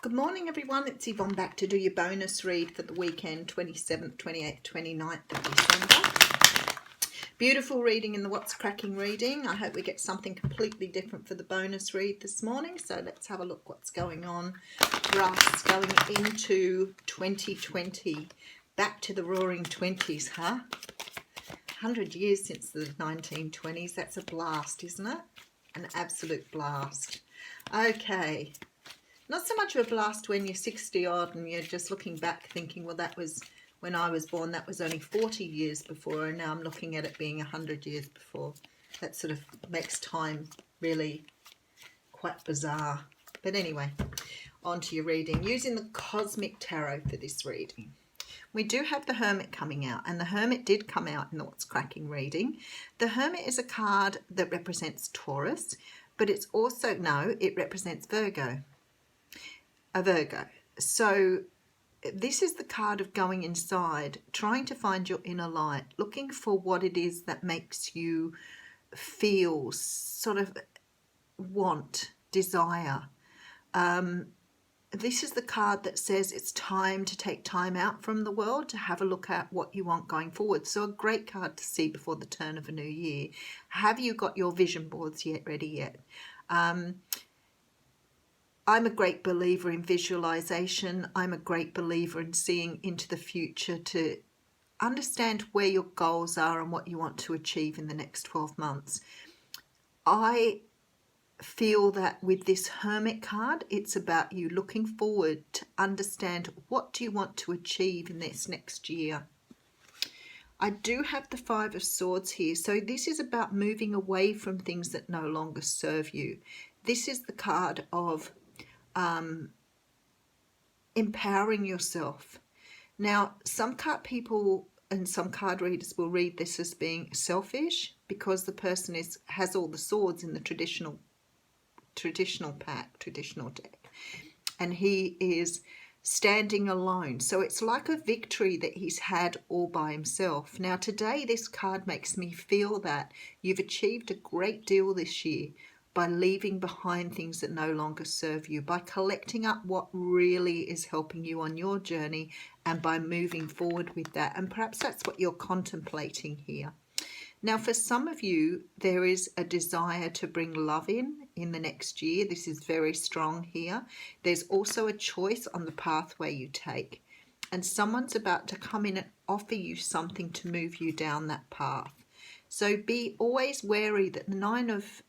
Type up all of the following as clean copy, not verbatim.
Good morning, everyone. It's Yvonne back to do your bonus read for the weekend, 27th, 28th, 29th of December. Beautiful reading in the What's Cracking reading. I hope we get something completely different for the bonus read this morning. So let's have a look what's going on for us going into 2020. Back to the roaring 20s, huh? 100 years since the 1920s. That's a blast, isn't it? An absolute blast. Okay. Not so much of a blast when you're 60 odd and you're just looking back thinking, well, that was when I was born, that was only 40 years before, and now I'm looking at it being 100 years before. That sort of makes time really quite bizarre. But anyway, on to your reading. Using the Cosmic Tarot for this reading. We do have the Hermit coming out, and the Hermit did come out in the What's Cracking reading. The Hermit is a card that represents Taurus, but it's also, no, it represents Virgo. A Virgo. So this is the card of going inside, trying to find your inner light, looking for what it is that makes you feel, sort of want, desire. This is the card that says it's time to take time out from the world to have a look at what you want going forward. So a great card to see before the turn of a new year. Have you got your vision boards ready yet? I'm a great believer in visualization. I'm a great believer in seeing into the future to understand where your goals are and what you want to achieve in the next 12 months. I feel that with this Hermit card, it's about you looking forward to understand what do you want to achieve in this next year. I do have the Five of Swords here. So this is about moving away from things that no longer serve you. This is the card of empowering yourself. Now, some card people and some card readers will read this as being selfish because the person has all the swords in the traditional deck, and he is standing alone. So it's like a victory that he's had all by himself. Now, today, this card makes me feel that you've achieved a great deal this year by leaving behind things that no longer serve you, by collecting up what really is helping you on your journey, and by moving forward with that. And perhaps that's what you're contemplating here. Now, for some of you, there is a desire to bring love in the next year. This is very strong here. There's also a choice on the pathway you take, and someone's about to come in and offer you something to move you down that path. So be always wary that the Nine of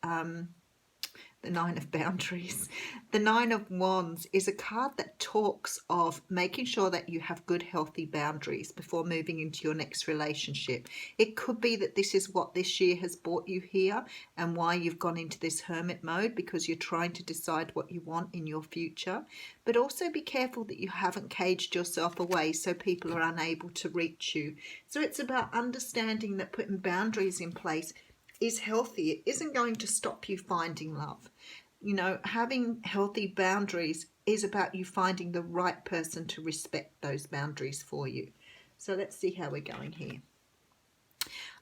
Boundaries, the Nine of Wands is a card that talks of making sure that you have good, healthy boundaries before moving into your next relationship. It could be that this is what this year has brought you here and why you've gone into this hermit mode, because you're trying to decide what you want in your future. But also be careful that you haven't caged yourself away so people are unable to reach you. So it's about understanding that putting boundaries in place is healthy. It isn't going to stop you finding love. You know, having healthy boundaries is about you finding the right person to respect those boundaries for you. So let's see how we're going here.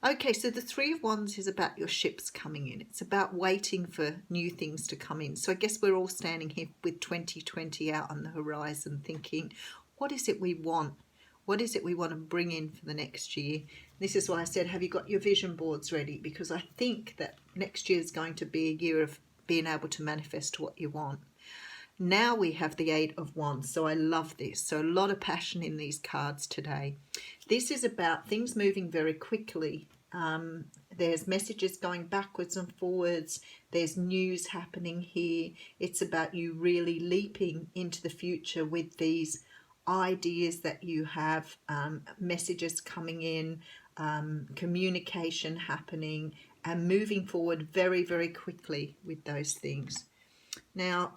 Okay, so the Three of Wands is about your ships coming in. It's about waiting for new things to come in. So I guess we're all standing here with 2020 out on the horizon thinking, what is it we want? What is it we want to bring in for the next year? This is why I said, have you got your vision boards ready? Because I think that next year is going to be a year of being able to manifest what you want. Now we have the Eight of Wands, so I love this. So a lot of passion in these cards today. This is about things moving very quickly. There's messages going backwards and forwards. There's news happening here. It's about you really leaping into the future with these ideas that you have, messages coming in, communication happening, and moving forward very, very quickly with those things. Now,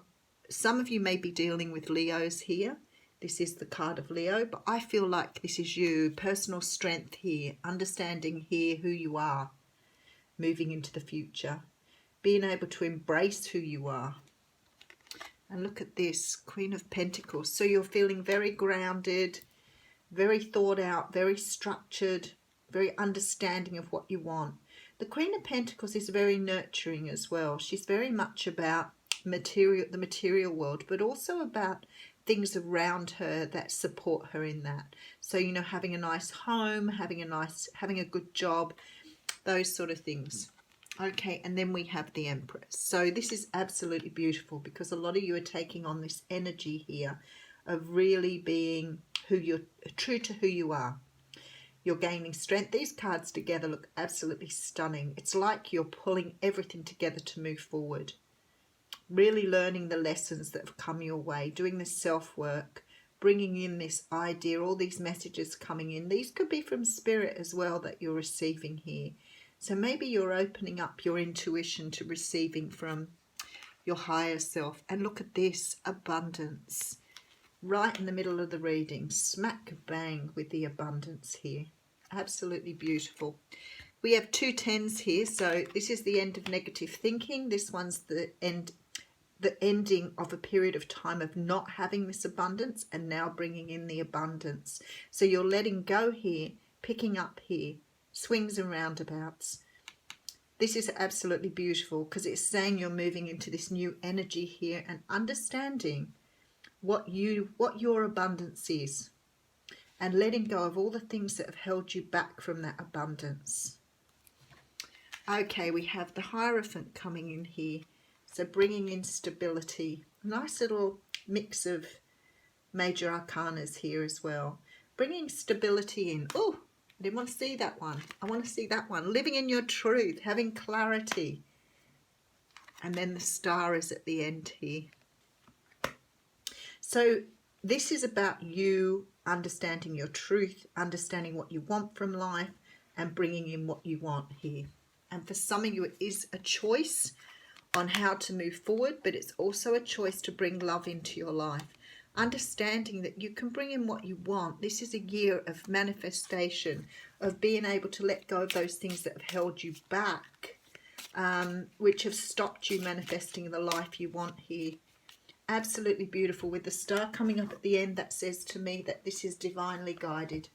some of you may be dealing with Leos here. This is the card of Leo, but I feel like this is you. Personal strength here, understanding here who you are, moving into the future, being able to embrace who you are. And look at this, Queen of Pentacles. So you're feeling very grounded, very thought out, very structured, very understanding of what you want. The Queen of Pentacles is very nurturing as well. She's very much about the material world, but also about things around her that support her in that. So, you know, having a nice home, having a good job, those sort of things. Okay, and then we have the Empress. So this is absolutely beautiful because a lot of you are taking on this energy here of really being who you're, true to who you are. You're gaining strength. These cards together look absolutely stunning. It's like you're pulling everything together to move forward. Really learning the lessons that have come your way, doing the self-work, bringing in this idea, all these messages coming in. These could be from spirit as well that you're receiving here. So maybe you're opening up your intuition to receiving from your higher self. And look at this, abundance. Right in the middle of the reading, smack bang with the abundance here. Absolutely beautiful. We have 2 10s here, so this is the end of negative thinking. This one's the ending of a period of time of not having this abundance and now bringing in the abundance. So you're letting go here, picking up here, swings and roundabouts. This is absolutely beautiful because it's saying you're moving into this new energy here and understanding what your abundance is and letting go of all the things that have held you back from that abundance. Okay, we have the Hierophant coming in here. So bringing in stability. Nice little mix of major arcanas here as well. Bringing stability in. Oh, I didn't want to see that one. I want to see that one. Living in your truth, having clarity. And then the Star is at the end here. So this is about you understanding your truth, understanding what you want from life and bringing in what you want here. And for some of you, it is a choice on how to move forward, but it's also a choice to bring love into your life. Understanding that you can bring in what you want. This is a year of manifestation, of being able to let go of those things that have held you back, which have stopped you manifesting the life you want here. Absolutely beautiful with the Star coming up at the end. That says to me that this is divinely guided.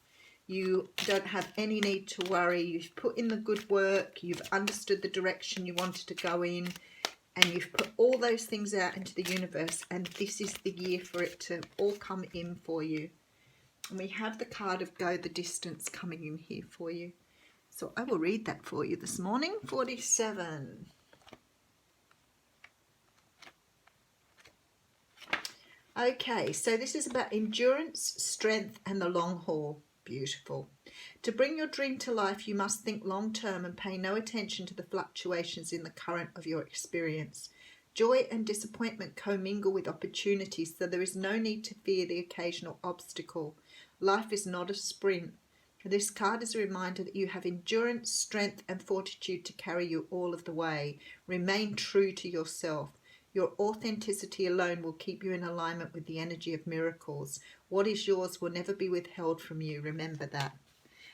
You don't have any need to worry. You've put in the good work. You've understood the direction you wanted to go in. And you've put all those things out into the universe. And this is the year for it to all come in for you. And we have the card of Go the Distance coming in here for you. So I will read that for you this morning. 47. Okay, so this is about endurance, strength, and the long haul. Beautiful. To bring your dream to life, you must think long term and pay no attention to the fluctuations in the current of your experience. Joy and disappointment commingle with opportunities, so there is no need to fear the occasional obstacle. Life is not a sprint. This card is a reminder that you have endurance, strength, and fortitude to carry you all of the way. Remain true to yourself. Your authenticity alone will keep you in alignment with the energy of miracles. What is yours will never be withheld from you. Remember that.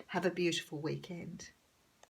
Have a beautiful weekend.